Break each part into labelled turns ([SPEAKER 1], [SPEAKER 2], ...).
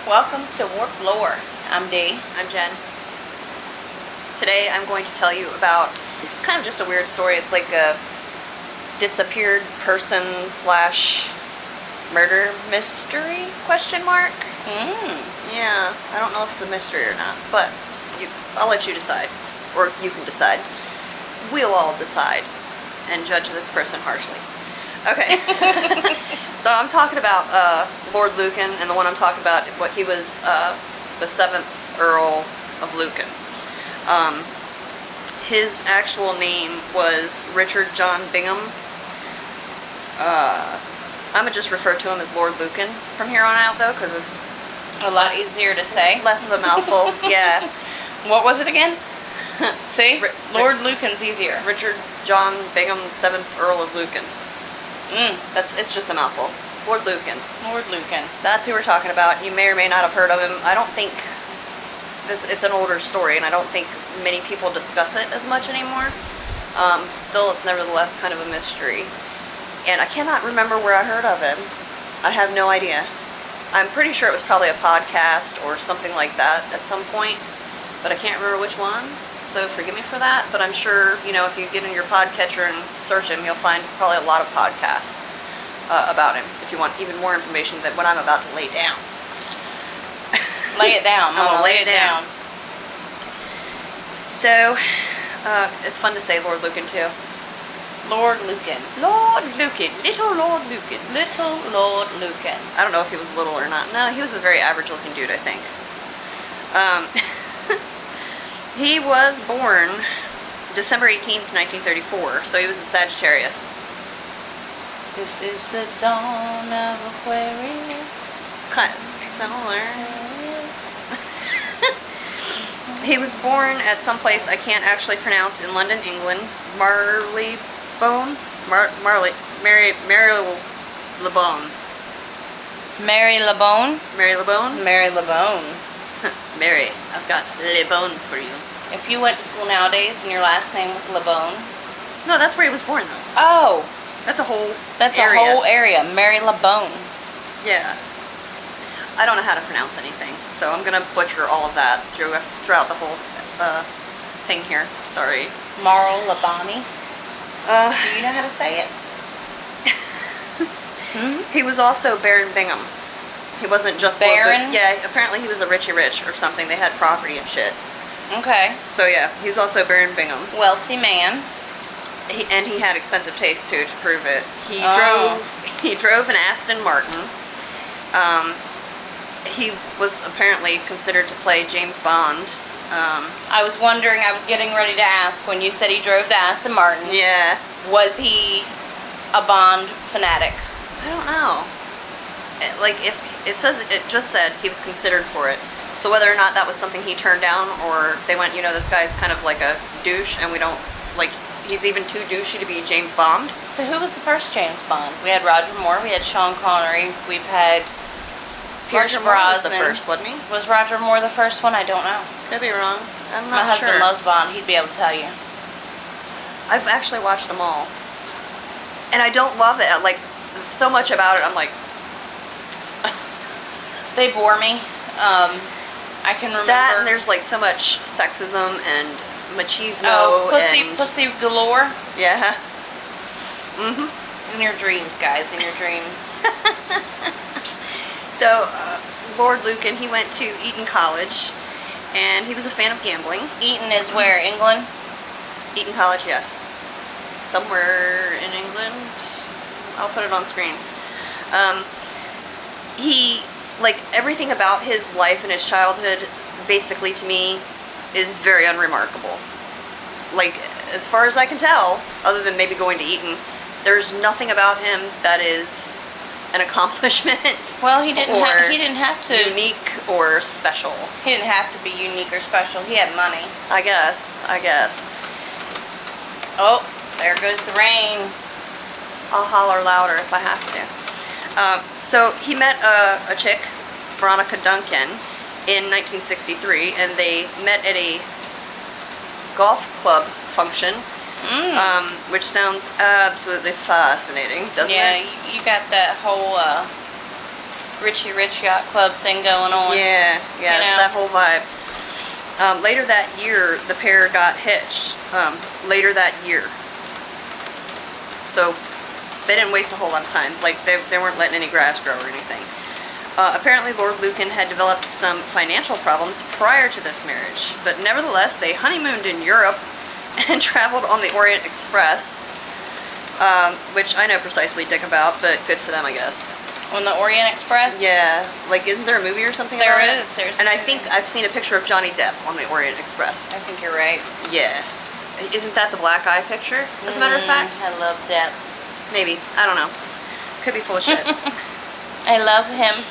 [SPEAKER 1] Welcome to Warp Lore. I'm Dee.
[SPEAKER 2] I'm Jen. Today I'm going to tell you about, it's kind of just a weird story. It's like a disappeared person / murder mystery, question mark? Yeah, I don't know if it's a mystery or not, but I'll let you decide. Or you can decide. We'll all decide and judge this person harshly. Okay. So I'm talking about Lord Lucan, and the one I'm talking about, he was the 7th Earl of Lucan. His actual name was Richard John Bingham. I'm going to just refer to him as Lord Lucan from here on out, though, because it's
[SPEAKER 1] a lot easier to say.
[SPEAKER 2] Less of a mouthful, yeah.
[SPEAKER 1] What was it again? See? Lord Lucan's easier.
[SPEAKER 2] Richard John Bingham, 7th Earl of Lucan. It's just a mouthful. Lord Lucan.
[SPEAKER 1] Lord Lucan.
[SPEAKER 2] That's who we're talking about. You may or may not have heard of him. I don't think it's an older story, and I don't think many people discuss it as much anymore. Still, it's nevertheless kind of a mystery. And I cannot remember where I heard of him. I have no idea. I'm pretty sure it was probably a podcast or something like that at some point, but I can't remember which one. So forgive me for that, but I'm sure, if you get in your podcatcher and search him, you'll find probably a lot of podcasts about him, if you want even more information than what I'm about to lay down.
[SPEAKER 1] Lay it down.
[SPEAKER 2] I'm going to lay it down. So, it's fun to say Lord Lucan, too.
[SPEAKER 1] Lord Lucan.
[SPEAKER 2] Lord Lucan. Little Lord Lucan.
[SPEAKER 1] Little Lord Lucan.
[SPEAKER 2] I don't know if he was little or not. No, he was a very average-looking dude, I think. He was born December 18th, 1934, so he was a Sagittarius.
[SPEAKER 1] This is the dawn of Aquarius.
[SPEAKER 2] Kind of similar. He was born at some place I can't actually pronounce in London, England. Marylebone? Marylebone.
[SPEAKER 1] Marylebone?
[SPEAKER 2] Marylebone?
[SPEAKER 1] Marylebone.
[SPEAKER 2] Mary, I've got Le Bone for you.
[SPEAKER 1] If you went to school nowadays and your last name was LeBone.
[SPEAKER 2] No, that's where he was born, though.
[SPEAKER 1] Oh.
[SPEAKER 2] That's a whole
[SPEAKER 1] That's
[SPEAKER 2] area.
[SPEAKER 1] a whole area. Marylebone.
[SPEAKER 2] Yeah. I don't know how to pronounce anything, so I'm going to butcher all of that throughout the whole thing here. Sorry.
[SPEAKER 1] Marylebone. Do you know how to say it?
[SPEAKER 2] He was also Baron Bingham. He wasn't just
[SPEAKER 1] Baron?
[SPEAKER 2] Yeah, apparently he was a Richie Rich or something. They had property and shit.
[SPEAKER 1] Okay.
[SPEAKER 2] So yeah, he was also Baron Bingham.
[SPEAKER 1] Wealthy man.
[SPEAKER 2] And he had expensive taste too, to prove it. He drove an Aston Martin. He was apparently considered to play James Bond.
[SPEAKER 1] I was wondering, I was getting ready to ask, when you said he drove the Aston Martin.
[SPEAKER 2] Yeah.
[SPEAKER 1] Was he a Bond fanatic?
[SPEAKER 2] I don't know. If it just said he was considered for it. So whether or not that was something he turned down, or they went, this guy's kind of like a douche, and we don't, he's even too douchey to be James Bond.
[SPEAKER 1] So who was the first James Bond? We had Roger Moore, we had Sean Connery, we've had Pierce
[SPEAKER 2] Roger Moore was
[SPEAKER 1] Brosnan.
[SPEAKER 2] the first, wasn't he?
[SPEAKER 1] Was Roger Moore the first one? I don't know.
[SPEAKER 2] Could be wrong. I'm
[SPEAKER 1] My
[SPEAKER 2] not sure.
[SPEAKER 1] husband loves Bond, he'd be able to tell you.
[SPEAKER 2] I've actually watched them all. And I don't love it. So much about it, I'm like...
[SPEAKER 1] They bore me. I can remember
[SPEAKER 2] that, and there's so much sexism and machismo.
[SPEAKER 1] Pussy galore.
[SPEAKER 2] Yeah.
[SPEAKER 1] In your dreams, guys, in your dreams.
[SPEAKER 2] So, Lord Lucan, he went to Eton College, and he was a fan of gambling.
[SPEAKER 1] Eton is where? England?
[SPEAKER 2] Eton College, yeah. Somewhere in England. I'll put it on screen. He, everything about his life and his childhood, basically to me, is very unremarkable. As far as I can tell, other than maybe going to Eton, there's nothing about him that is an accomplishment. Well, he didn't
[SPEAKER 1] have to.
[SPEAKER 2] Unique or special.
[SPEAKER 1] He didn't have to be unique or special. He had money.
[SPEAKER 2] I guess.
[SPEAKER 1] Oh, there goes the rain.
[SPEAKER 2] I'll holler louder if I have to. So he met a chick, Veronica Duncan, in 1963, and they met at a golf club function, which sounds absolutely fascinating, doesn't it?
[SPEAKER 1] Yeah, you got that whole Richie Rich Yacht Club thing going on.
[SPEAKER 2] Yeah,
[SPEAKER 1] You
[SPEAKER 2] it's
[SPEAKER 1] know?
[SPEAKER 2] that whole vibe. Later that year, the pair got hitched. Later that year. So they didn't waste a whole lot of time. Like, they weren't letting any grass grow or anything. Apparently, Lord Lucan had developed some financial problems prior to this marriage. But nevertheless, they honeymooned in Europe and traveled on the Orient Express. Which I know precisely dick about, but good for them, I guess.
[SPEAKER 1] On the Orient Express?
[SPEAKER 2] Yeah. Like, isn't there a movie or something
[SPEAKER 1] There
[SPEAKER 2] about
[SPEAKER 1] is.
[SPEAKER 2] it?
[SPEAKER 1] There's
[SPEAKER 2] And
[SPEAKER 1] a
[SPEAKER 2] I
[SPEAKER 1] movie.
[SPEAKER 2] think I've seen a picture of Johnny Depp on the Orient Express.
[SPEAKER 1] I think you're right.
[SPEAKER 2] Yeah. Isn't that the black eye picture, as a matter of fact?
[SPEAKER 1] I love that.
[SPEAKER 2] Maybe. I don't know. Could be full of shit.
[SPEAKER 1] I love him.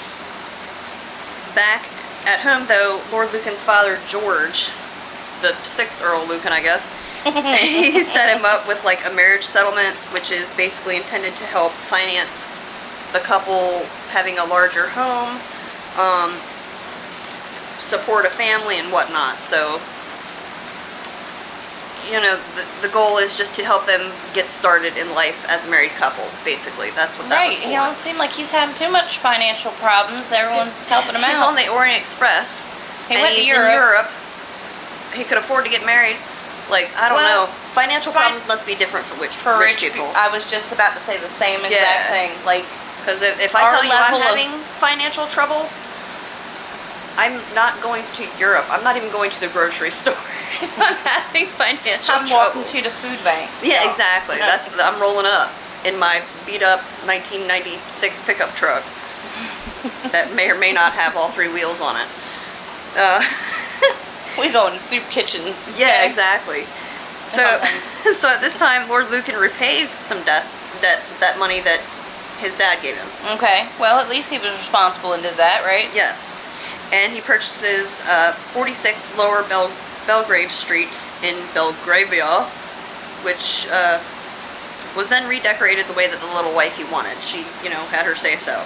[SPEAKER 2] Back at home, though, Lord Lucan's father, George, the 6th Earl Lucan, I guess, he set him up with, like, a marriage settlement, which is basically intended to help finance the couple having a larger home, support a family and whatnot. So, you know, the goal is just to help them get started in life as a married couple, basically. That's what that was for.
[SPEAKER 1] He don't seem like he's having too much financial problems. Everyone's helping him
[SPEAKER 2] He's
[SPEAKER 1] out.
[SPEAKER 2] on the Orient Express.
[SPEAKER 1] He
[SPEAKER 2] and
[SPEAKER 1] went to
[SPEAKER 2] he's in Europe. He could afford to get married. Like, I don't know. Financial problems must be different for rich people.
[SPEAKER 1] I was just about to say the same exact
[SPEAKER 2] Yeah.
[SPEAKER 1] thing. Like,
[SPEAKER 2] Because if I
[SPEAKER 1] Our
[SPEAKER 2] tell you I'm
[SPEAKER 1] level of-
[SPEAKER 2] having financial trouble, I'm not going to Europe. I'm not even going to the grocery store if I'm having financial
[SPEAKER 1] I'm
[SPEAKER 2] trouble.
[SPEAKER 1] walking to the food bank.
[SPEAKER 2] Yeah, exactly.
[SPEAKER 1] No.
[SPEAKER 2] I'm rolling up in my beat up 1996 pickup truck that may or may not have all 3 wheels on it.
[SPEAKER 1] We go into soup kitchens.
[SPEAKER 2] Yeah,
[SPEAKER 1] okay?
[SPEAKER 2] exactly. So, so at this time, Lord Lucan repays some debts with that money that his dad gave him.
[SPEAKER 1] Okay. Well, at least he was responsible and did that, right?
[SPEAKER 2] Yes. And he purchases 46 Lower Belgrave Street in Belgravia, which was then redecorated the way that the little wifey wanted. She, you know, had her say so.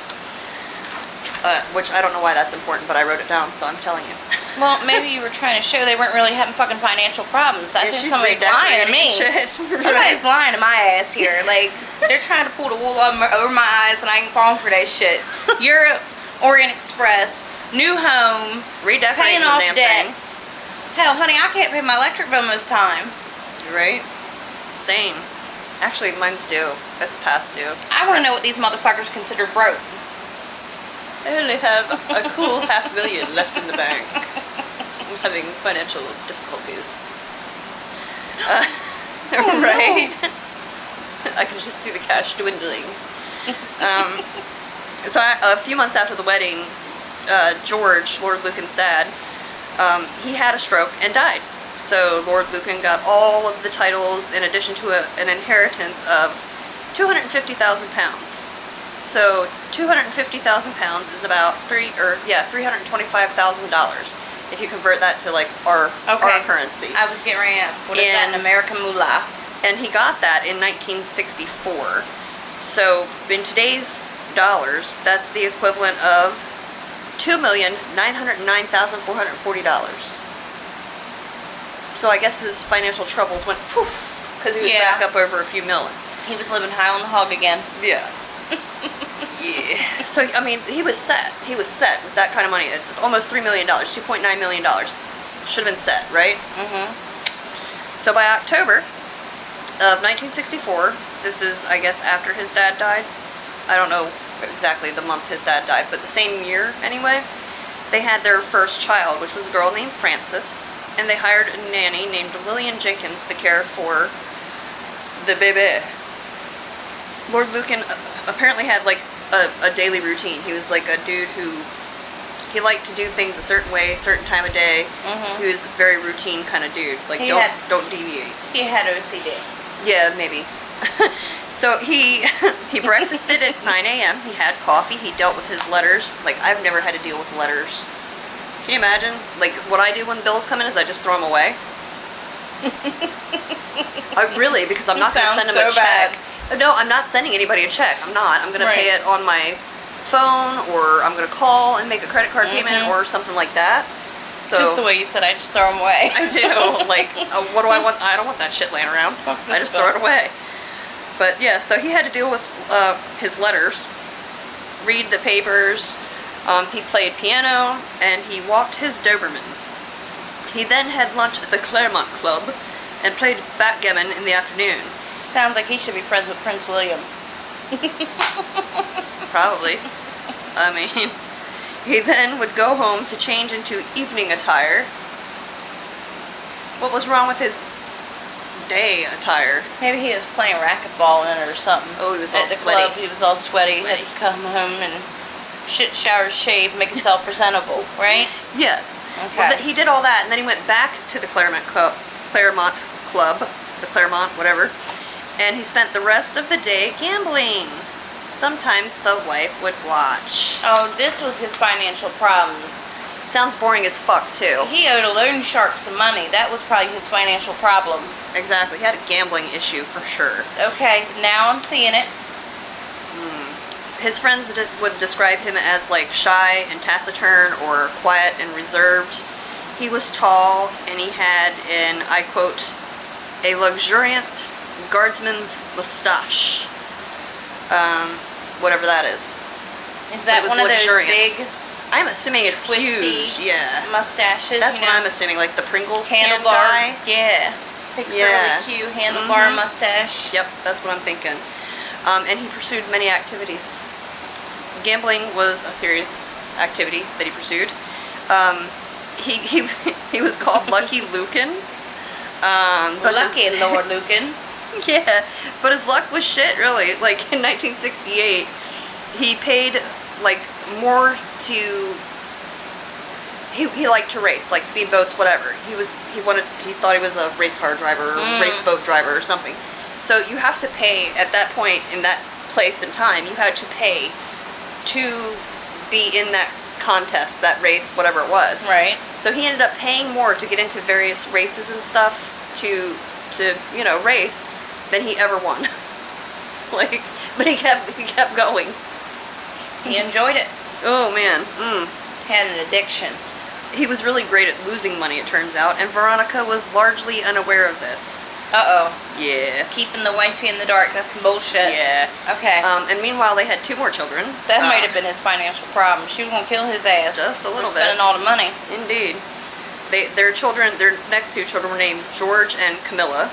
[SPEAKER 2] Which I don't know why that's important, but I wrote it down, so I'm telling you.
[SPEAKER 1] Well, maybe you were trying to show they weren't really having fucking financial problems. I
[SPEAKER 2] Yeah,
[SPEAKER 1] think
[SPEAKER 2] she's
[SPEAKER 1] somebody's lying to me.
[SPEAKER 2] redecorating shit.
[SPEAKER 1] Somebody's lying to my ass here. Like, they're trying to pull the wool over my eyes and I can fall for that shit. Europe, Orient Express, new home,
[SPEAKER 2] Redecorating
[SPEAKER 1] paying
[SPEAKER 2] the
[SPEAKER 1] off
[SPEAKER 2] damn thing.
[SPEAKER 1] debts. Hell, honey, I can't pay my electric bill most time.
[SPEAKER 2] Right? Same. Actually, mine's due. It's past due.
[SPEAKER 1] I want to know what these motherfuckers consider broke.
[SPEAKER 2] I only have a cool $500,000 left in the bank. I'm having financial difficulties. Right? I can just see the cash dwindling. So a few months after the wedding, George, Lord Lucan's dad, he had a stroke and died. So Lord Lucan got all of the titles in addition to an inheritance of £250,000. So £250,000 is about $325,000 if you convert that to like our currency.
[SPEAKER 1] I was getting ready to ask, what is that in American moolah?
[SPEAKER 2] And he got that in 1964. So in today's dollars, that's the equivalent of $2,909,440. So I guess his financial troubles went poof because he was back up over a few million.
[SPEAKER 1] He was living high on the hog again.
[SPEAKER 2] Yeah. Yeah. So, I mean, he was set. He was set with that kind of money. It's almost $3 million, $2.9 million. Should have been set, right?
[SPEAKER 1] Mm-hmm.
[SPEAKER 2] So by October of 1964, this is, I guess, after his dad died. I don't know exactly the month his dad died, but the same year anyway, they had their first child, which was a girl named Frances, and they hired a nanny named Lillian Jenkins to care for the baby. Lord Lucan apparently had like a daily routine. He was like a dude who, he liked to do things a certain way, certain time of day.
[SPEAKER 1] Mm-hmm.
[SPEAKER 2] He was a very routine kind of dude. Like, don't deviate.
[SPEAKER 1] He had OCD.
[SPEAKER 2] Yeah, maybe. So he breakfasted at 9 a.m. He had coffee. He dealt with his letters. Like, I've never had to deal with letters. Can you imagine? Like, what I do when bills come in is I just throw them away. Because I'm not going to send them a check. No, I'm not sending anybody a check. I'm not. I'm going to pay it on my phone, or I'm going to call and make a credit card payment or something like that. So
[SPEAKER 1] just the way you said, I just throw them away.
[SPEAKER 2] I do. Like, what do I want? I don't want that shit laying around. I just throw it away. But yeah, so he had to deal with his letters, read the papers, He played piano, and he walked his Doberman. He then had lunch at the Claremont Club and played backgammon in the afternoon.
[SPEAKER 1] Sounds like he should be friends with Prince William.
[SPEAKER 2] Probably. I mean, he then would go home to change into evening attire. What was wrong with his day attire?
[SPEAKER 1] Maybe he was playing racquetball in it or something.
[SPEAKER 2] Oh, he was all
[SPEAKER 1] at the
[SPEAKER 2] sweaty.
[SPEAKER 1] club. He was all sweaty.
[SPEAKER 2] Sweaty.
[SPEAKER 1] Had to come home and shit, shower, shave, make himself presentable, right?
[SPEAKER 2] Yes.
[SPEAKER 1] Okay.
[SPEAKER 2] Well, he did all that, and then he went back to the Claremont Club, the Claremont, whatever, and he spent the rest of the day gambling. Sometimes the wife would watch.
[SPEAKER 1] Oh, this was his financial problems.
[SPEAKER 2] Sounds boring as fuck, too.
[SPEAKER 1] He owed a loan shark some money. That was probably his financial problem.
[SPEAKER 2] Exactly. He had a gambling issue for sure.
[SPEAKER 1] Okay, now I'm seeing it.
[SPEAKER 2] His friends would describe him as like shy and taciturn or quiet and reserved. He was tall and he had an, I quote, a luxuriant guardsman's mustache. Whatever that is.
[SPEAKER 1] Is that one of
[SPEAKER 2] luxuriant.
[SPEAKER 1] those big
[SPEAKER 2] I'm assuming it's
[SPEAKER 1] twisty
[SPEAKER 2] huge. Yeah.
[SPEAKER 1] mustaches?
[SPEAKER 2] That's
[SPEAKER 1] you
[SPEAKER 2] what
[SPEAKER 1] know?
[SPEAKER 2] I'm assuming, like the Pringles can
[SPEAKER 1] Handlebar.
[SPEAKER 2] guy.
[SPEAKER 1] Yeah. Big
[SPEAKER 2] Yeah.
[SPEAKER 1] curly Q handlebar
[SPEAKER 2] Mhm.
[SPEAKER 1] mustache.
[SPEAKER 2] Yep, that's what I'm thinking. And he pursued many activities. Gambling was a serious activity that he pursued. He was called Lucky Lucan. But
[SPEAKER 1] Lucky Lord Lucan.
[SPEAKER 2] yeah, but his luck was shit, really. Like in 1968, he paid like more to. He liked to race, like speedboats, whatever. He thought he was a race car driver, or race boat driver, or something. So you have to pay at that point in that place and time. You had to pay to be in that contest, that race, whatever it was.
[SPEAKER 1] Right.
[SPEAKER 2] So he ended up paying more to get into various races and stuff to race than he ever won. Like, but he kept going.
[SPEAKER 1] He enjoyed it.
[SPEAKER 2] Oh man.
[SPEAKER 1] Had an addiction.
[SPEAKER 2] He was really great at losing money, it turns out, and Veronica was largely unaware of this.
[SPEAKER 1] Uh-oh.
[SPEAKER 2] Yeah.
[SPEAKER 1] Keeping the wifey in the dark, that's some bullshit.
[SPEAKER 2] Yeah.
[SPEAKER 1] Okay.
[SPEAKER 2] And meanwhile, they had 2 more children.
[SPEAKER 1] That might have been his financial problem. She was going to kill his ass.
[SPEAKER 2] Just a little
[SPEAKER 1] for spending all the money.
[SPEAKER 2] Indeed. Their next 2 children were named George and Camilla.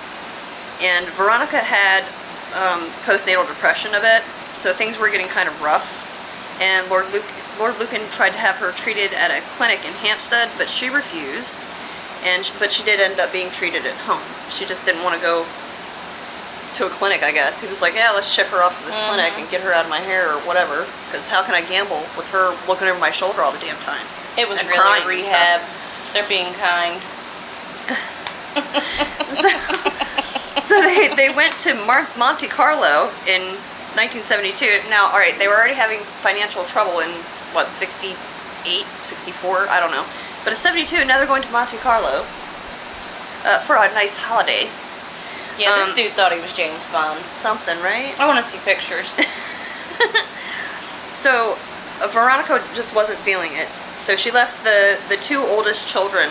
[SPEAKER 2] And Veronica had postnatal depression a bit, so things were getting kind of rough. And Lord Lucan tried to have her treated at a clinic in Hampstead, but she refused. But she did end up being treated at home. She just didn't want to go to a clinic, I guess. He was like, yeah, let's ship her off to this clinic and get her out of my hair or whatever. Because how can I gamble with her looking over my shoulder all the damn time?
[SPEAKER 1] It was
[SPEAKER 2] and
[SPEAKER 1] really
[SPEAKER 2] crying
[SPEAKER 1] a
[SPEAKER 2] and
[SPEAKER 1] rehab. They're being kind.
[SPEAKER 2] So they went to Monte Carlo in 1972. Now, all right, they were already having financial trouble in, 68, 64? I don't know. But in 72, now they're going to Monte Carlo for a nice holiday.
[SPEAKER 1] Yeah, this dude thought he was James Bond.
[SPEAKER 2] Something, right?
[SPEAKER 1] I want to see pictures.
[SPEAKER 2] So, Veronica just wasn't feeling it. So she left the 2 oldest children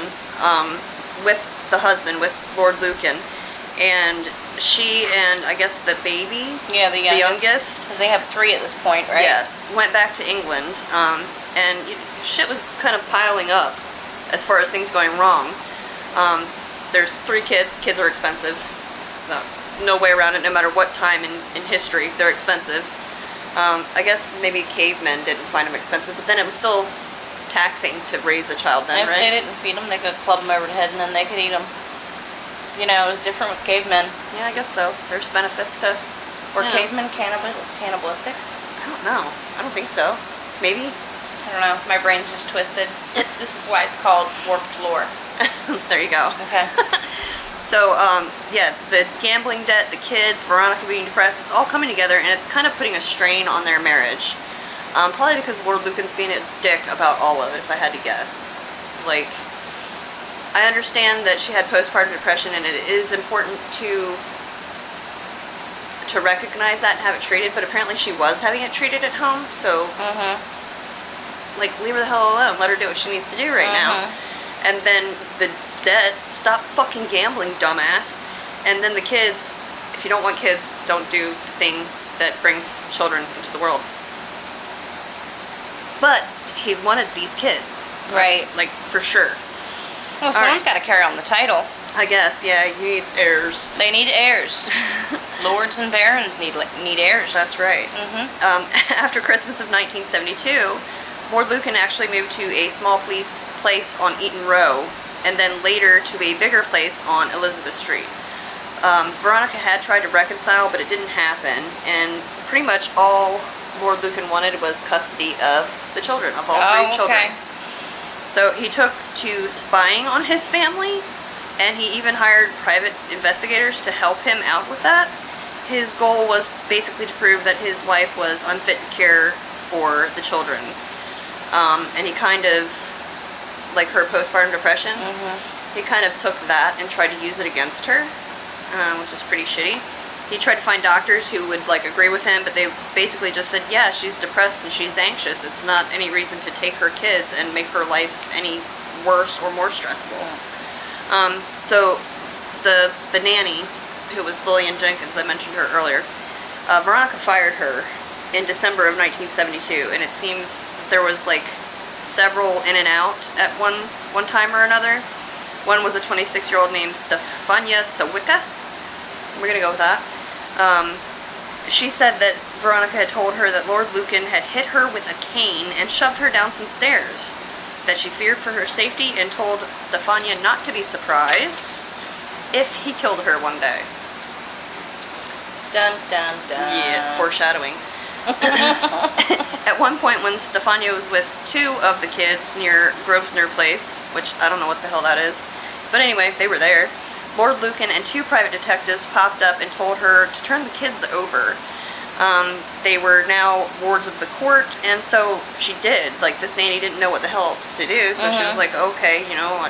[SPEAKER 2] with the husband, with Lord Lucan. And she and, I guess, the baby,
[SPEAKER 1] Yeah, the youngest.
[SPEAKER 2] youngest,
[SPEAKER 1] Because they have 3 at this point, right?
[SPEAKER 2] yes, went back to England. And shit was kind of piling up as far as things going wrong. There's 3 kids. Kids are expensive. No way around it, no matter what time in history, they're expensive. I guess maybe cavemen didn't find them expensive, but then it was still taxing to raise a child then,
[SPEAKER 1] If
[SPEAKER 2] right?
[SPEAKER 1] they didn't feed them, they could club them over the head and then they could eat them. You know, it was different with cavemen.
[SPEAKER 2] Yeah, I guess so. There's benefits to...
[SPEAKER 1] Were
[SPEAKER 2] Yeah.
[SPEAKER 1] cavemen cannibalistic?
[SPEAKER 2] I don't know. I don't think so. Maybe?
[SPEAKER 1] I don't know. My brain's just twisted. This is why it's called warped lore.
[SPEAKER 2] There you go.
[SPEAKER 1] Okay.
[SPEAKER 2] So, yeah, the gambling debt, the kids, Veronica being depressed, it's all coming together, and it's kind of putting a strain on their marriage. Probably because Lord Lucan's being a dick about all of it, if I had to guess. Like, I understand that she had postpartum depression, and it is important to recognize that and have it treated, but apparently she was having it treated at home, so, like, leave her the hell alone. Let her do what she needs to do right now. And then the debt, stop fucking gambling, dumbass. And then the kids, if you don't want kids, don't do the thing that brings children into the world. But he wanted these kids.
[SPEAKER 1] Right.
[SPEAKER 2] Like, for sure.
[SPEAKER 1] Well, someone's got to carry on the title.
[SPEAKER 2] I guess, yeah, he needs heirs.
[SPEAKER 1] They need heirs. Lords and barons need heirs.
[SPEAKER 2] That's right. After Christmas of 1972, Lord Lucan actually moved to a small place on Eaton Row, and then later to a bigger place on Elizabeth Street. Veronica had tried to reconcile, but it didn't happen, and pretty much all Lord Lucan wanted was custody of the children, of all three children. So he took to spying on his family, and he even hired private investigators to help him out with that. His goal was basically to prove that his wife was unfit to care for the children. And he kind of, like her postpartum depression, he kind of took that and tried to use it against her, which is pretty shitty. He tried to find doctors who would like agree with him, but they basically just said, yeah, she's depressed and she's anxious. It's not any reason to take her kids and make her life any worse or more stressful. So the nanny, who was Lillian Jenkins, I mentioned her earlier, Veronica fired her in December of 1972, and it seems there was like several in and out at one time or another. One was a 26-year-old named Stefania Sawicka. We're gonna go with that. She said that Veronica had told her that Lord Lucan had hit her with a cane and shoved her down some stairs, that she feared for her safety and told Stefania not to be surprised if he killed her one day.
[SPEAKER 1] Dun, dun, dun.
[SPEAKER 2] Yeah, foreshadowing. At one point when Stefania was with two of the kids near Grosvenor Place, which I don't know what the hell that is, but anyway, they were there, Lord Lucan and two private detectives popped up and told her to turn the kids over. They were now wards of the court, and so she did. Like, this nanny didn't know what the hell to do, so she was like, okay, you know,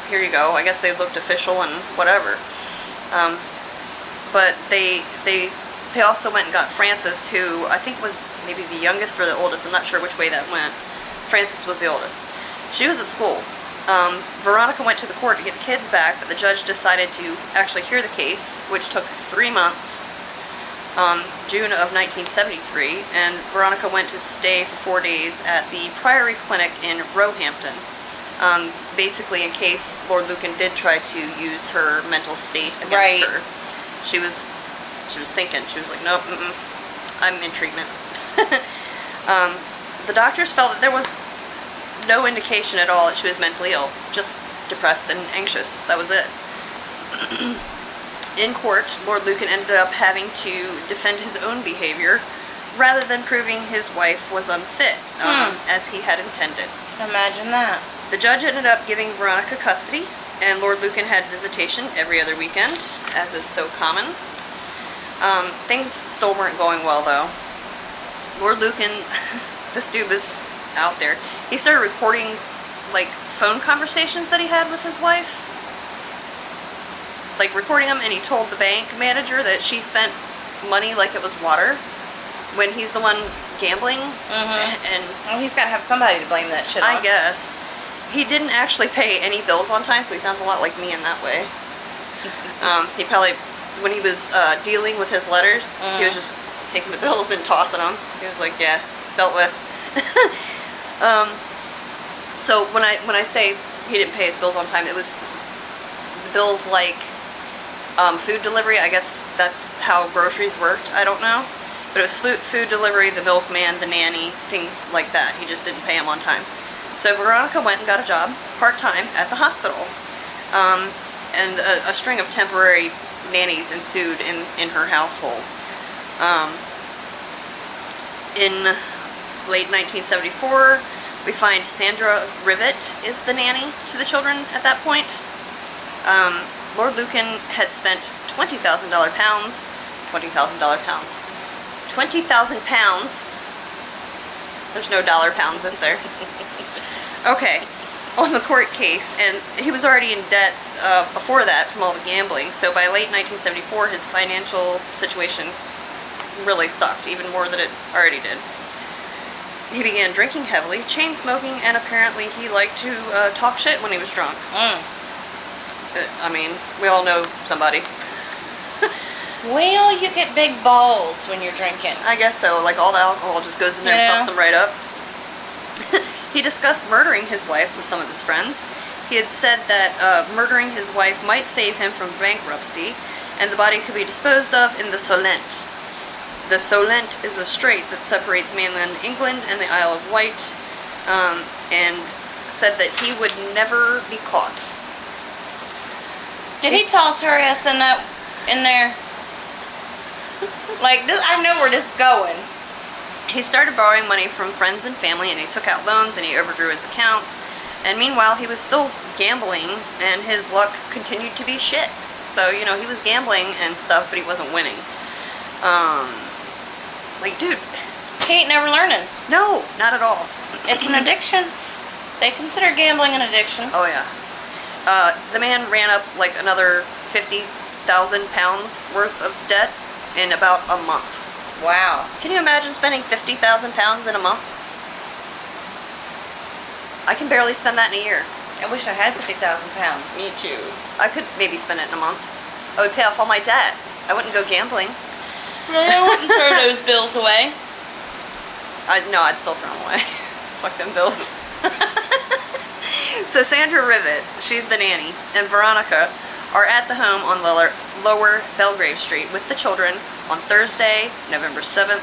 [SPEAKER 2] here you go. I guess they looked official and whatever. But they also went and got Frances, who I think was maybe the youngest or the oldest. I'm not sure which way that went. Frances was the oldest. She was at school. Veronica went to the court to get the kids back, but the judge decided to actually hear the case, which took 3 months, June of 1973, and Veronica went to stay for 4 days at the Priory Clinic in Roehampton, basically in case Lord Lucan did try to use her mental state against her. She was thinking, she was like, nope, I'm in treatment. The doctors felt that there was no indication at all that she was mentally ill, just depressed and anxious. That was it. In court, Lord Lucan ended up having to defend his own behavior rather than proving his wife was unfit, as he had intended.
[SPEAKER 1] Imagine that.
[SPEAKER 2] The judge ended up giving Veronica custody, and Lord Lucan had visitation every other weekend, as is so common. Things still weren't going well, though. Lord Lucan, this dude was out there. He started recording, like, phone conversations that he had with his wife. Like, recording them, and he told the bank manager that she spent money like it was water when he's the one gambling. And
[SPEAKER 1] well, he's got to have somebody to blame that shit on.
[SPEAKER 2] I guess. He didn't actually pay any bills on time, so he sounds a lot like me in that way. He probably, when he was dealing with his letters, he was just taking the bills and tossing them. He was like, yeah, dealt with. So when I say he didn't pay his bills on time, it was bills like food delivery. I guess that's how groceries worked. I don't know. But it was food delivery, the milkman, the nanny, things like that. He just didn't pay him on time. So Veronica went and got a job, part-time, at the hospital. And a string of temporary nannies ensued in her household. In late 1974, we find Sandra Rivet is the nanny to the children at that point. Lord Lucan had spent $20,000 pounds. There's no dollar pounds, is there? Okay, on the court case, and he was already in debt before that from all the gambling, so by late 1974 his financial situation really sucked, even more than it already did. He began drinking heavily, chain smoking, and apparently he liked to talk shit when he was drunk. I mean, we all know somebody.
[SPEAKER 1] Well, you get big balls when you're drinking.
[SPEAKER 2] I guess so. Like, all the alcohol just goes in there and puffs them right up. He discussed murdering his wife with some of his friends. He had said that murdering his wife might save him from bankruptcy, and the body could be disposed of in the Solent. The Solent is a strait that separates mainland England and the Isle of Wight, and said that he would never be caught.
[SPEAKER 1] Did he toss her ass in there? Like, this, I know where this is going.
[SPEAKER 2] He started borrowing money from friends and family, and he took out loans, and he overdrew his accounts. And meanwhile, he was still gambling, and his luck continued to be shit. So, you know, he was gambling and stuff, but he wasn't winning. Like, dude.
[SPEAKER 1] He ain't never learning.
[SPEAKER 2] No, not at all.
[SPEAKER 1] It's an addiction. They consider gambling an addiction.
[SPEAKER 2] Oh, yeah. The man ran up, like, another 50,000 pounds worth of debt in about a month.
[SPEAKER 1] Wow.
[SPEAKER 2] Can you imagine spending 50,000 pounds in a month? I can barely spend that in a year.
[SPEAKER 1] I wish I had 50,000 pounds.
[SPEAKER 2] Me too. I could maybe spend it in a month. I would pay off all my debt. I wouldn't go gambling.
[SPEAKER 1] Really, I wouldn't throw those bills away.
[SPEAKER 2] No, I'd still throw them away. Fuck them bills. So Sandra Rivet, she's the nanny, and Veronica are at the home on Lower Belgrave Street with the children on Thursday, November 7th.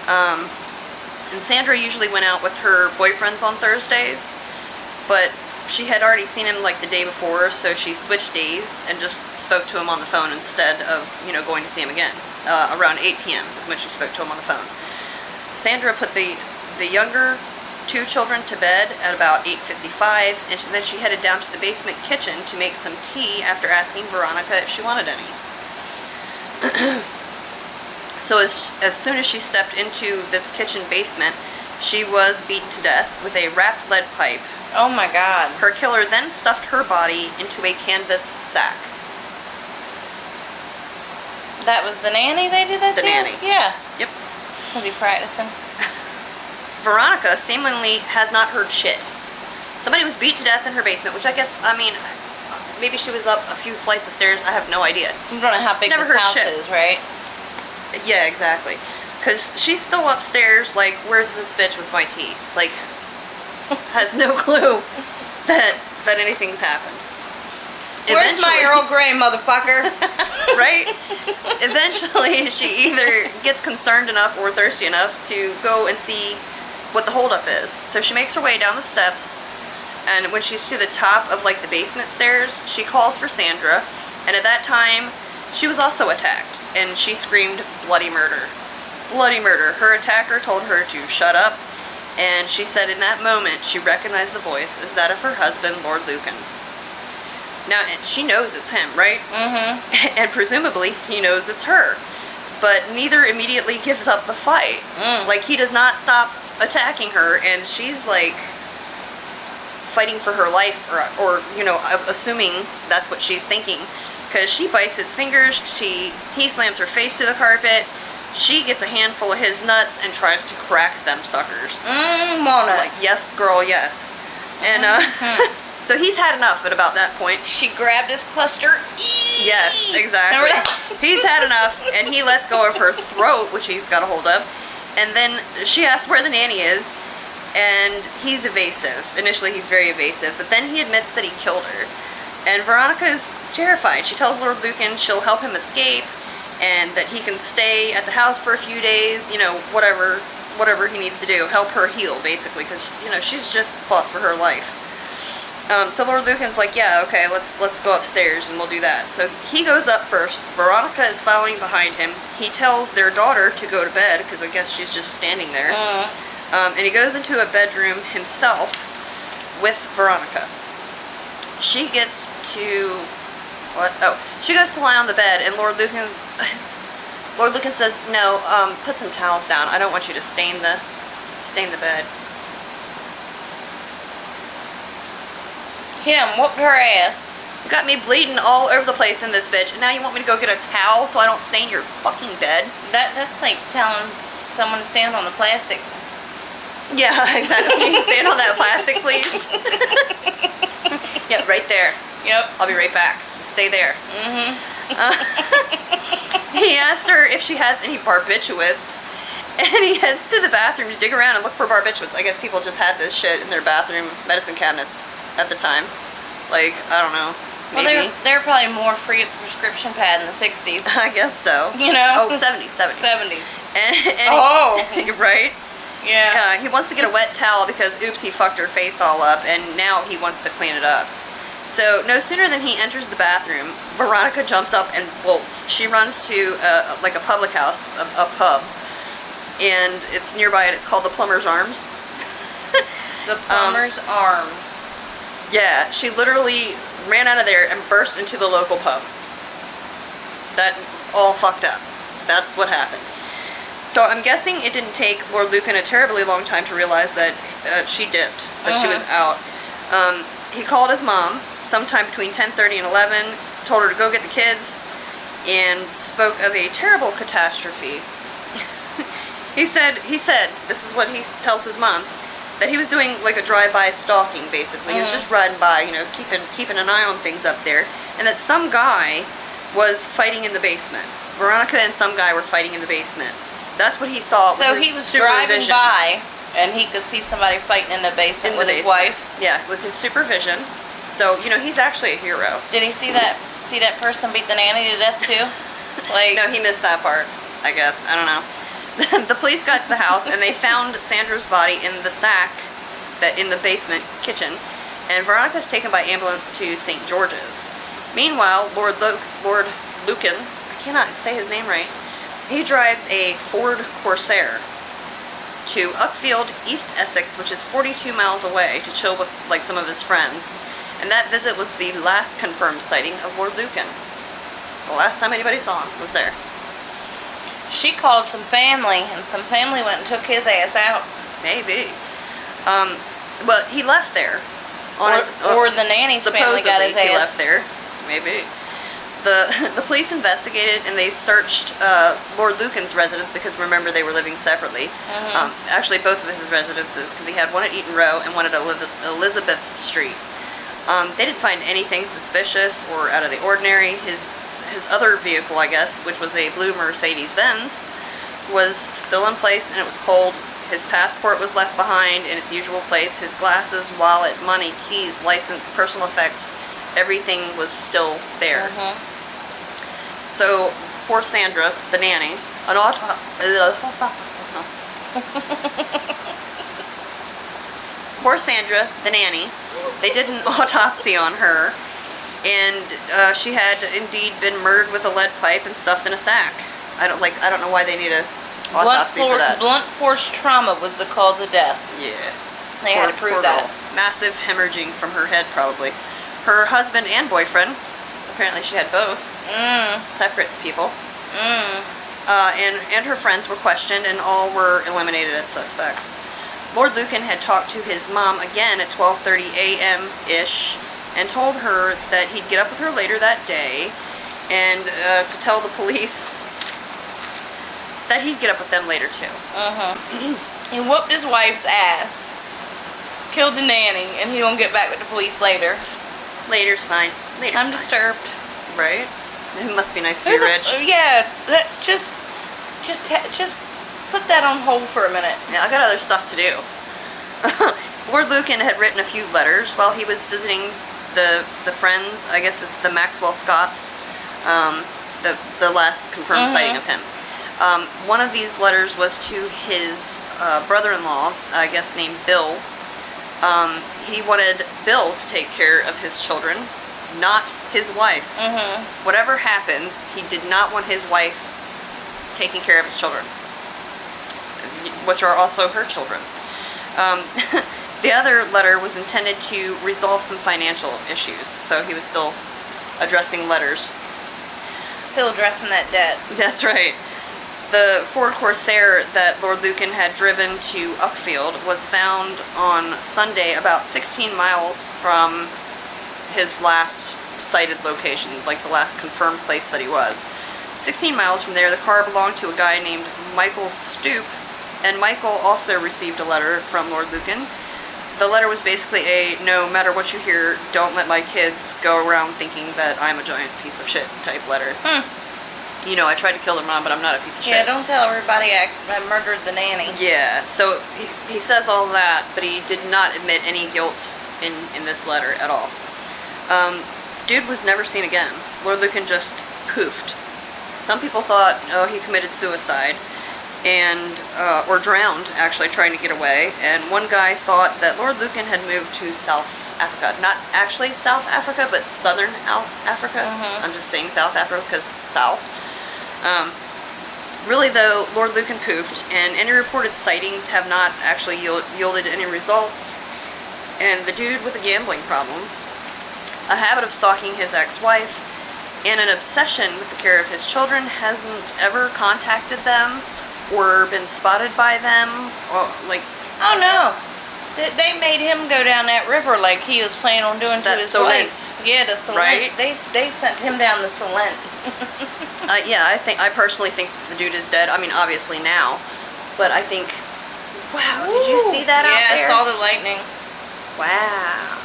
[SPEAKER 2] And Sandra usually went out with her boyfriends on Thursdays, but she had already seen him like the day before, so she switched days and just spoke to him on the phone instead of, you know, going to see him again. Around 8 p.m. is when she spoke to him on the phone. Sandra put the younger two children to bed at about 8:55, and then she headed down to the basement kitchen to make some tea after asking Veronica if she wanted any. So as soon as she stepped into this kitchen basement, she was beaten to death with a wrapped lead pipe.
[SPEAKER 1] Oh my God.
[SPEAKER 2] Her killer then stuffed her body into a canvas sack.
[SPEAKER 1] That was the nanny they did that to?
[SPEAKER 2] The nanny.
[SPEAKER 1] Yeah.
[SPEAKER 2] Yep.
[SPEAKER 1] Was he practicing?
[SPEAKER 2] Veronica seemingly has not heard shit. Somebody was beat to death in her basement, which I guess, I mean, maybe she was up a few flights of stairs. I have no idea.
[SPEAKER 1] You don't know how big
[SPEAKER 2] Never
[SPEAKER 1] this
[SPEAKER 2] heard
[SPEAKER 1] house
[SPEAKER 2] shit.
[SPEAKER 1] is, right?
[SPEAKER 2] Yeah, exactly. Because she's still upstairs, like, where's this bitch with my tea? Like, has no clue that anything's happened.
[SPEAKER 1] Where's my Earl Grey, motherfucker?
[SPEAKER 2] Right? Eventually, she either gets concerned enough or thirsty enough to go and see what the holdup is. So she makes her way down the steps, and when she's to the top of, like, the basement stairs, she calls for Sandra, and at that time, she was also attacked, and she screamed bloody murder. Bloody murder. Her attacker told her to shut up, and she said in that moment she recognized the voice as that of her husband, Lord Lucan. Now, she knows it's him, right?
[SPEAKER 1] Mm-hmm.
[SPEAKER 2] And presumably, he knows it's her. But neither immediately gives up the fight. Like, he does not stop attacking her, and she's, like, fighting for her life, or you know, assuming that's what she's thinking. Because she bites his fingers, he slams her face to the carpet, she gets a handful of his nuts and tries to crack them suckers.
[SPEAKER 1] Mona.
[SPEAKER 2] Like, yes, girl, yes. And, so he's had enough at about that point.
[SPEAKER 1] She grabbed his cluster.
[SPEAKER 2] Yes, exactly. He's had enough, and he lets go of her throat, which he's got a hold of. And then she asks where the nanny is, and he's evasive. Initially, he's very evasive, but then he admits that he killed her. And Veronica's terrified. She tells Lord Lucan she'll help him escape, and that he can stay at the house for a few days, you know, whatever he needs to do. Help her heal, basically, because, you know, she's just fought for her life. So Lord Lucan's like, yeah, okay, let's go upstairs and we'll do that. So he goes up first. Veronica is following behind him. He tells their daughter to go to bed, because I guess she's just standing there. And he goes into a bedroom himself with Veronica. She gets to... What? Oh, she goes to lie on the bed, and Lord Lucan says, no, put some towels down. I don't want you to stain the bed.
[SPEAKER 1] He done whooped her ass.
[SPEAKER 2] You got me bleeding all over the place in this bitch, and now you want me to go get a towel so I don't stain your fucking bed?
[SPEAKER 1] That's like telling someone to stand on the plastic.
[SPEAKER 2] Yeah, exactly. Can you stand on that plastic, please? Yeah, right there.
[SPEAKER 1] Yep.
[SPEAKER 2] I'll be right back. Just stay there.
[SPEAKER 1] Mm-hmm.
[SPEAKER 2] He asked her if she has any barbiturates, And he heads to the bathroom to dig around and look for barbiturates. I guess people just had this shit in their bathroom medicine cabinets at the time. Like, I don't know. Maybe.
[SPEAKER 1] Well, they were probably more free at the prescription pad in the 60s.
[SPEAKER 2] I guess so.
[SPEAKER 1] You know?
[SPEAKER 2] Oh, 70s.
[SPEAKER 1] 70s.
[SPEAKER 2] And you're right.
[SPEAKER 1] Yeah.
[SPEAKER 2] He wants to get a wet towel because, oops, he fucked her face all up, and now he wants to clean it up. So, no sooner than he enters the bathroom, Veronica jumps up and bolts. She runs to, like a public house, a pub, and it's nearby, and it's called the Plumber's Arms.
[SPEAKER 1] The Plumber's Arms.
[SPEAKER 2] Yeah, she literally ran out of there and burst into the local pub. That all fucked up. That's what happened. So I'm guessing it didn't take Lord Lucan a terribly long time to realize that she dipped, that she was out. He called his mom sometime between 10:30 and 11, told her to go get the kids, and spoke of a terrible catastrophe. He said, this is what he tells his mom, that he was doing like a drive-by stalking, basically. He was just riding by, you know, keeping an eye on things up there, and that some guy was fighting in the basement. Veronica and some guy were fighting in the basement. That's what he saw.
[SPEAKER 1] So he was driving by, and he could see somebody fighting in the basement with his wife.
[SPEAKER 2] Yeah, with his supervision. So, you know, he's actually a hero.
[SPEAKER 1] Did he see that person beat the nanny to death too? Like,
[SPEAKER 2] no, he missed that part, I guess. I don't know. The police got to the house and they found Sandra's body in the sack that in the basement kitchen, and Veronica's taken by ambulance to St. George's. Meanwhile, Lord Lucan, I cannot say his name right, he drives a Ford Corsair to Uckfield, East Essex, which is 42 miles away, to chill with like some of his friends. And that visit was the last confirmed sighting of Lord Lucan. The last time anybody saw him was there.
[SPEAKER 1] she called some family, and some family went and took his ass out.
[SPEAKER 2] Maybe. But he left there.
[SPEAKER 1] Or the nanny's family got his ass.
[SPEAKER 2] He left there. Maybe. The police investigated and they searched Lord Lucan's residence because remember they were living separately. Actually both of his residences, because he had one at Eaton Row and one at Elizabeth Street. They didn't find anything suspicious or out of the ordinary. His other vehicle, I guess, which was a blue Mercedes-Benz, was still in place and it was cold. His passport was left behind in its usual place. His glasses, wallet, money, keys, license, personal effects, everything was still there. So, poor Sandra, the nanny, poor Sandra, the nanny, they did an autopsy on her, and she had indeed been murdered with a lead pipe and stuffed in a sack. I don't know why they need a autopsy for that.
[SPEAKER 1] Blunt force trauma was the cause of death.
[SPEAKER 2] Yeah.
[SPEAKER 1] They had to prove that.
[SPEAKER 2] Massive hemorrhaging from her head, probably. Her husband and boyfriend, apparently she had both, separate people, and her friends were questioned and all were eliminated as suspects. Lord Lucan had talked to his mom again at 12:30 a.m.-ish and told her that he'd get up with her later that day and to tell the police that he'd get up with them later too.
[SPEAKER 1] He whooped his wife's ass, killed the nanny, and he won't get back with the police later.
[SPEAKER 2] Later's fine.
[SPEAKER 1] I'm disturbed.
[SPEAKER 2] Right? It must be nice to be rich.
[SPEAKER 1] Yeah, just put that on hold for a minute.
[SPEAKER 2] Yeah, I got other stuff to do. Lord Lucan had written a few letters while he was visiting the friends. I guess it's the Maxwell Scotts, the last confirmed sighting of him. One of these letters was to his brother-in-law, I guess named Bill. He wanted Bill to take care of his children, not his wife. Whatever happens, he did not want his wife taking care of his children, which are also her children. The other letter was intended to resolve some financial issues, so he was still addressing letters.
[SPEAKER 1] Still addressing that debt.
[SPEAKER 2] That's right. The Ford Corsair that Lord Lucan had driven to Uckfield was found on Sunday about 16 miles from his last sighted location, like the last confirmed place that he was. 16 miles from there, the car belonged to a guy named Michael Stoop, and Michael also received a letter from Lord Lucan. The letter was basically a, no matter what you hear, don't let my kids go around thinking that I'm a giant piece of shit type letter. you know, I tried to kill their mom, but I'm not a piece of shit.
[SPEAKER 1] Yeah, don't tell everybody I murdered the nanny.
[SPEAKER 2] Yeah, so he says all that, but he did not admit any guilt in this letter at all. Dude was never seen again. Lord Lucan just poofed. Some people thought, oh, he committed suicide, and or drowned, actually, trying to get away. And one guy thought that Lord Lucan had moved to South Africa. Not actually South Africa, but Southern Africa. I'm just saying South Africa because South. Really, though, Lord Lucan poofed, and any reported sightings have not actually yielded any results. And the dude with a gambling problem, a habit of stalking his ex-wife, and an obsession with the care of his children hasn't ever contacted them or been spotted by them. Or, like,
[SPEAKER 1] oh no, they made him go down that river like he was planning on doing to his wife. Yeah, the Solent.
[SPEAKER 2] Right?
[SPEAKER 1] They sent him down the Solent.
[SPEAKER 2] Yeah, I personally think the dude is dead. I mean, obviously now, but I think. Wow, did you see that out there?
[SPEAKER 1] Yeah, I saw the lightning.
[SPEAKER 2] Wow.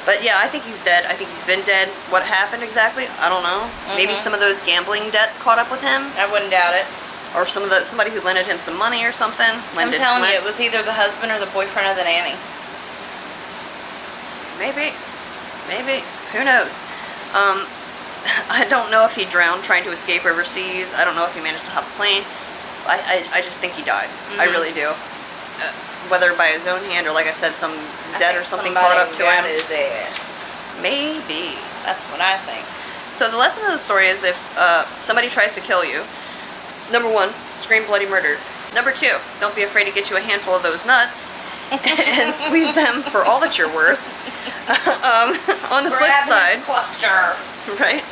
[SPEAKER 2] But yeah, I think he's dead. I think he's been dead. What happened exactly? I don't know. Maybe some of those gambling debts caught up with him.
[SPEAKER 1] I wouldn't doubt it.
[SPEAKER 2] Or somebody who lended him some money or something.
[SPEAKER 1] I'm telling you, it was either the husband or the boyfriend of the nanny.
[SPEAKER 2] Maybe. Who knows? I don't know if he drowned trying to escape overseas. I don't know if he managed to hop a plane. I just think he died. I really do. Whether by his own hand or, like I said, some debt or something caught up to him.
[SPEAKER 1] His ass.
[SPEAKER 2] Maybe.
[SPEAKER 1] That's what I think.
[SPEAKER 2] So the lesson of the story is if somebody tries to kill you, number 1, scream bloody murder. Number 2, don't be afraid to get you a handful of those nuts and squeeze them for all that you're worth. On the flip side,
[SPEAKER 1] cluster.
[SPEAKER 2] right?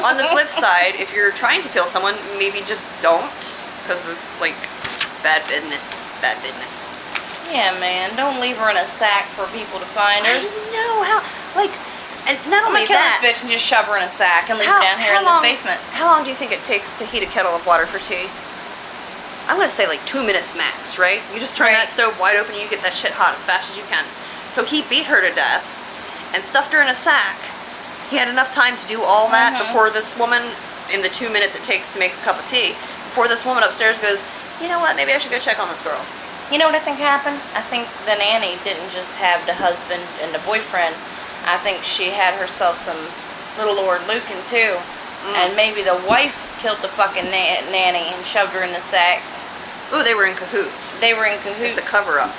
[SPEAKER 2] On the flip side, if you're trying to kill someone, maybe just don't, because it's like bad business. Bad business.
[SPEAKER 1] Yeah, man. Don't leave her in a sack for people to find her.
[SPEAKER 2] I know how. Like, and not
[SPEAKER 1] I'm
[SPEAKER 2] only
[SPEAKER 1] gonna kill
[SPEAKER 2] that.
[SPEAKER 1] this bitch and just shove her in a sack and leave her down here in this basement.
[SPEAKER 2] How long do you think it takes to heat a kettle of water for tea? I'm gonna say like 2 minutes max, right? You just turn that stove wide open and you get that shit hot as fast as you can. So he beat her to death and stuffed her in a sack. He had enough time to do all that before this woman, in the 2 minutes it takes to make a cup of tea, before this woman upstairs goes, you know what, maybe I should go check on this girl.
[SPEAKER 1] You know what I think happened? I think the nanny didn't just have the husband and the boyfriend. I think she had herself some little Lord Lucan too. And maybe the wife killed the fucking nanny and shoved her in the sack.
[SPEAKER 2] Ooh, they were in cahoots.
[SPEAKER 1] They were in cahoots.
[SPEAKER 2] It's a cover-up.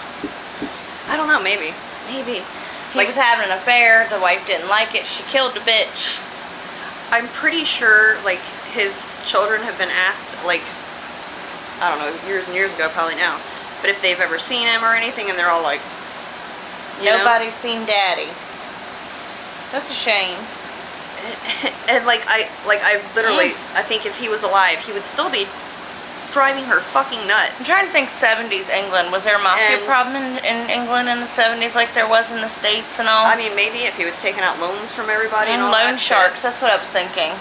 [SPEAKER 2] I don't know, maybe. Maybe.
[SPEAKER 1] He was having an affair. The wife didn't like it. She killed the bitch.
[SPEAKER 2] I'm pretty sure, like, his children have been asked, like, I don't know, years and years ago, probably now, but if they've ever seen him or anything, and they're all like,
[SPEAKER 1] nobody's seen Daddy. That's a shame.
[SPEAKER 2] And I literally, I think if he was alive, he would still be driving her fucking nuts.
[SPEAKER 1] I'm trying to think 70s England. Was there a mafia problem in England in the 70s like there was in the States and all?
[SPEAKER 2] I mean, maybe if he was taking out loans from everybody and all
[SPEAKER 1] loan
[SPEAKER 2] that
[SPEAKER 1] sharks,
[SPEAKER 2] shit.
[SPEAKER 1] that's what I was thinking.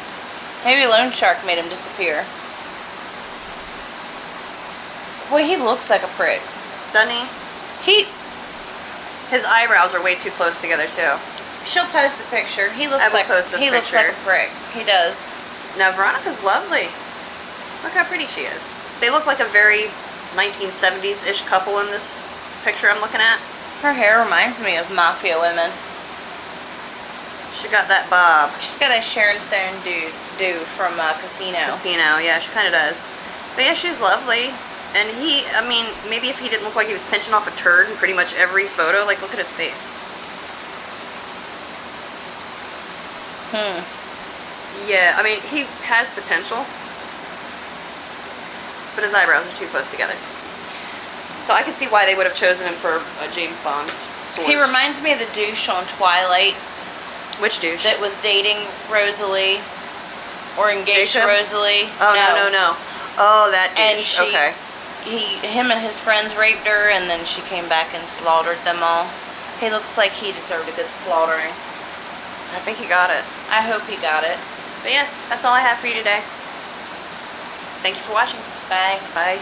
[SPEAKER 1] Maybe a loan shark made him disappear. Boy, he looks like a prick.
[SPEAKER 2] Doesn't he? His eyebrows are way too close together, too.
[SPEAKER 1] She'll post a picture. He looks
[SPEAKER 2] looks like
[SPEAKER 1] a prick. He does.
[SPEAKER 2] Now, Veronica's lovely. Look how pretty she is. They look like a very 1970s-ish couple in this picture I'm looking at.
[SPEAKER 1] Her hair reminds me of mafia women.
[SPEAKER 2] She got that bob.
[SPEAKER 1] She's got a Sharon Stone do from Casino.
[SPEAKER 2] Casino, yeah, she kind of does. But yeah, she's lovely. And he, I mean, maybe if he didn't look like he was pinching off a turd in pretty much every photo, like, look at his face. Yeah, I mean, he has potential. But his eyebrows are too close together. So I can see why they would have chosen him for a James Bond sort.
[SPEAKER 1] He reminds me of the douche on Twilight.
[SPEAKER 2] Which douche?
[SPEAKER 1] That was dating Rosalie. Or engaged
[SPEAKER 2] Jacob?
[SPEAKER 1] to Rosalie.
[SPEAKER 2] Oh, no. Oh, that douche.
[SPEAKER 1] And
[SPEAKER 2] okay.
[SPEAKER 1] Him and his friends raped her, and then she came back and slaughtered them all. He looks like he deserved a good slaughtering.
[SPEAKER 2] I think he got it.
[SPEAKER 1] I hope he got it.
[SPEAKER 2] But yeah, that's all I have for you today. Thank you for watching.
[SPEAKER 1] Bye.
[SPEAKER 2] Bye.